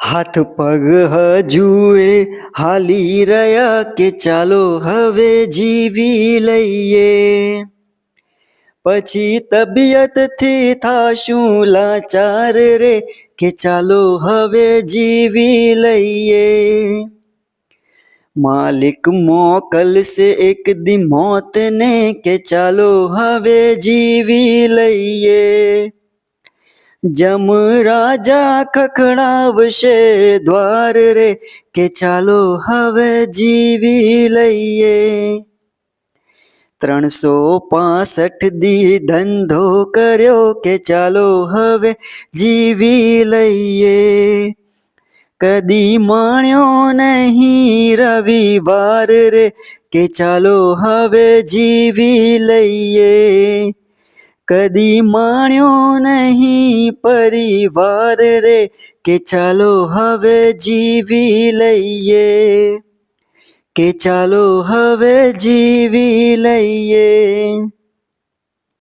હાથ પગ હજુએ હાલી રહ્યા કે ચાલો હવે જીવી લઈએ, પછી તબિયતથી થાશું લાચાર રે કે ચાલો હવે જીવી લઈએ। માલિક મોકલશે એક દી મોતને કે ચાલો હવે જીવી લઈએ। જમરાજા ખખડાવશે દ્વાર રે કે ચાલો હવે જીવી લઈએ। 365 દી ધંધો કર્યો કે ચાલો હવે જીવી લઈએ। કદી માણ્યો નહીં રવિવાર રે કે ચાલો હવે જીવી લઈએ। કદી માણ્યો નહીં પરિવાર રે કે ચાલો હવે જીવી લઈએ। કે ચાલો હવે જીવી લઈએ।